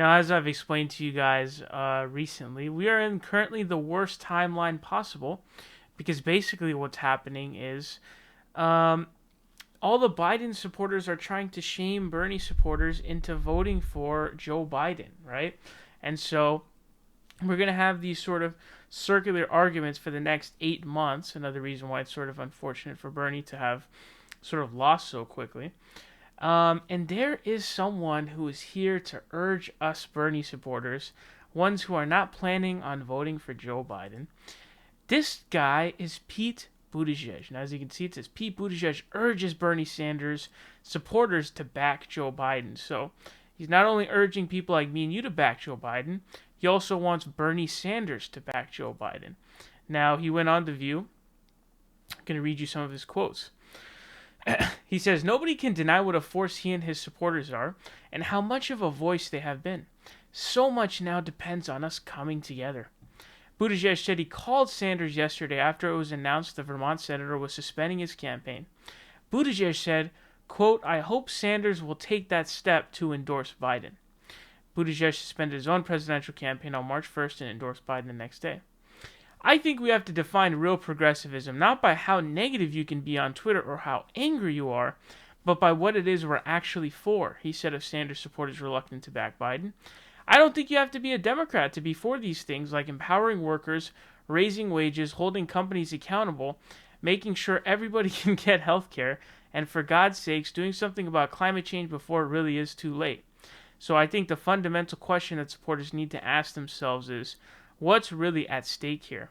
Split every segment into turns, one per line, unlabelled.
Now, as I've explained to you guys recently, we are in currently the worst timeline possible because basically what's happening is um, all the Biden supporters are trying to shame Bernie supporters into voting for Joe Biden, right? And so we're going to have these sort of circular arguments for the next 8 months. Another reason why it's sort of unfortunate for Bernie to have sort of lost so quickly. And there is someone who is here to urge us Bernie supporters, ones who are not planning on voting for Joe Biden. This guy is Pete Buttigieg. Now, as you can see, it says Pete Buttigieg urges Bernie Sanders supporters to back Joe Biden. So he's not only urging people like me and you to back Joe Biden, he also wants Bernie Sanders to back Joe Biden. Now, he went on The View. I'm going to read you some of his quotes. He says, "Nobody can deny what a force he and his supporters are and how much of a voice they have been. So much now depends on us coming together." Buttigieg said he called Sanders yesterday after it was announced the Vermont senator was suspending his campaign. Buttigieg said, quote, "I hope Sanders will take that step to endorse Biden." Buttigieg suspended his own presidential campaign on March 1st and endorsed Biden the next day. "I think we have to define real progressivism not by how negative you can be on Twitter or how angry you are, but by what it is we're actually for," he said of Sanders supporters reluctant to back Biden. "I don't think you have to be a Democrat to be for these things like empowering workers, raising wages, holding companies accountable, making sure everybody can get health care, and for God's sakes, doing something about climate change before it really is too late. So I think the fundamental question that supporters need to ask themselves is, what's really at stake here?"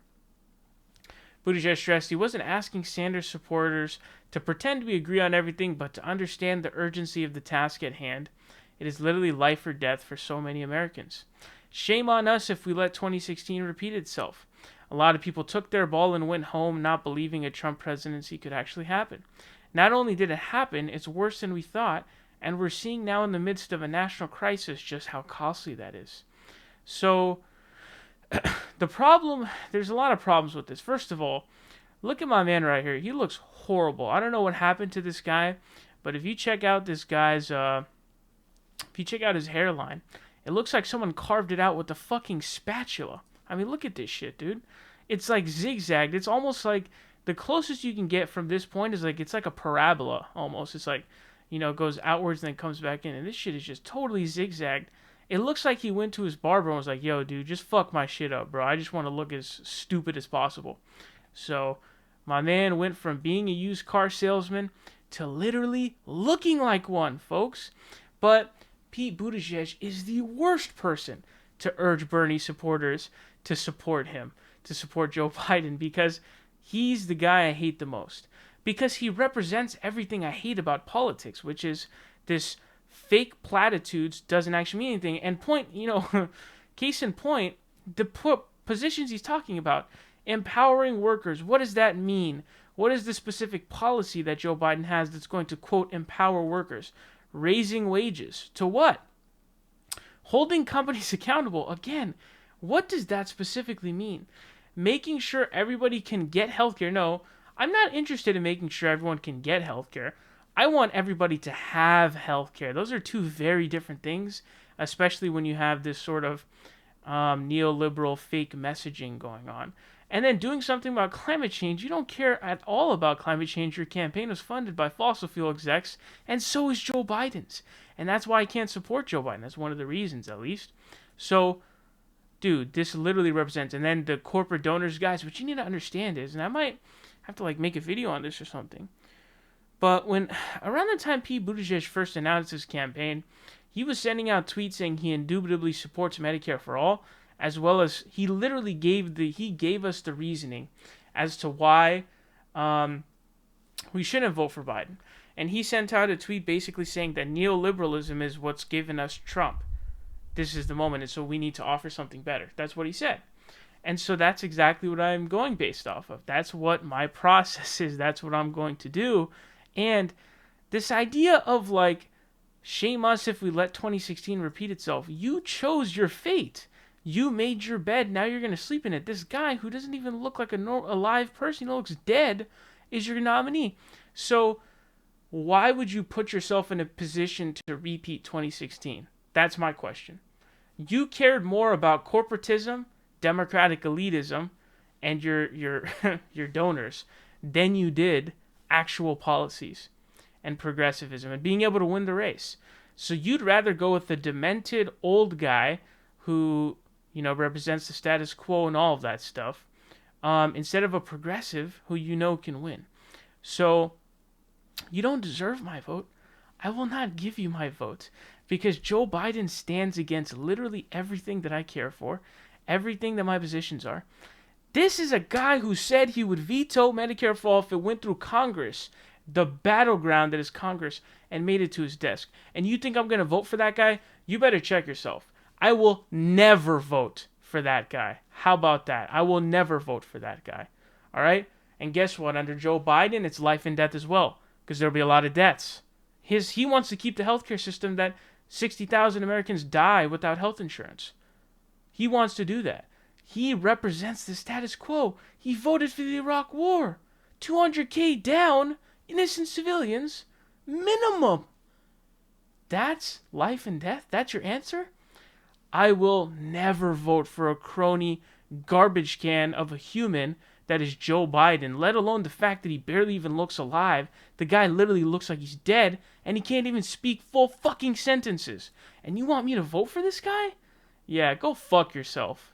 Buttigieg stressed he wasn't asking Sanders supporters to pretend we agree on everything, but to understand the urgency of the task at hand. It is literally life or death for so many Americans. Shame on us if we let 2016 repeat itself. A lot of people took their ball and went home not believing a Trump presidency could actually happen. Not only did it happen, it's worse than we thought, and we're seeing now in the midst of a national crisis just how costly that is. So, there's a lot of problems with this. First of all, look at my man right here. He looks horrible. I don't know what happened to this guy, but if you check out this guy's, if you check out his hairline, it looks like someone carved it out with a fucking spatula. I mean, look at this shit, dude. It's like zigzagged. It's almost like the closest you can get from this point is like, it's like a parabola almost. It's like, it goes outwards and then comes back in. And this shit is just totally zigzagged. It looks like he went to his barber and was like, "Yo, dude, just fuck my shit up, bro. I just want to look as stupid as possible." So, my man went from being a used car salesman to literally looking like one, folks. But Pete Buttigieg is the worst person to urge Bernie supporters to support him, to support Joe Biden, because he's the guy I hate the most. Because he represents everything I hate about politics, which is this fake platitudes doesn't actually mean anything. And case in point, the positions he's talking about, empowering workers, what does that mean? What is the specific policy that Joe Biden has that's going to, quote, empower workers? Raising wages. To what? Holding companies accountable. Again, what does that specifically mean? Making sure everybody can get healthcare. No, I'm not interested in making sure everyone can get healthcare. I want everybody to have healthcare. Those are two very different things, especially when you have this sort of neoliberal fake messaging going on. And then doing something about climate change. You don't care at all about climate change. Your campaign was funded by fossil fuel execs, and so is Joe Biden's. And that's why I can't support Joe Biden. That's one of the reasons, at least. So, dude, this literally represents. And then the corporate donors, guys, what you need to understand is, and I might have to make a video on this or something. But around the time Pete Buttigieg first announced his campaign, he was sending out tweets saying he indubitably supports Medicare for all, as well as he literally gave us the reasoning as to why we shouldn't vote for Biden. And he sent out a tweet basically saying that neoliberalism is what's given us Trump. This is the moment, and so we need to offer something better. That's what he said. And so that's exactly what I'm going based off of. That's what my process is. That's what I'm going to do. And this idea of shame us if we let 2016 repeat itself. You chose your fate. You made your bed. Now you're going to sleep in it. This guy who doesn't even look like a live person, he looks dead, is your nominee. So why would you put yourself in a position to repeat 2016? That's my question. You cared more about corporatism, democratic elitism, and your your donors than you did actual policies and progressivism and being able to win the race. So you'd rather go with the demented old guy who, represents the status quo and all of that stuff, instead of a progressive who can win. So you don't deserve my vote. I will not give you my vote because Joe Biden stands against literally everything that I care for, everything that my positions are. This is a guy who said he would veto Medicare for all if it went through Congress, the battleground that is Congress, and made it to his desk. And you think I'm going to vote for that guy? You better check yourself. I will never vote for that guy. How about that? I will never vote for that guy. All right? And guess what? Under Joe Biden, it's life and death as well, because there'll be a lot of deaths. He wants to keep the healthcare system that 60,000 Americans die without health insurance. He wants to do that. He represents the status quo. He voted for the Iraq War. 200K down, innocent civilians, minimum. That's life and death? That's your answer? I will never vote for a crony garbage can of a human that is Joe Biden, let alone the fact that he barely even looks alive. The guy literally looks like he's dead, and he can't even speak full fucking sentences. And you want me to vote for this guy? Yeah, go fuck yourself.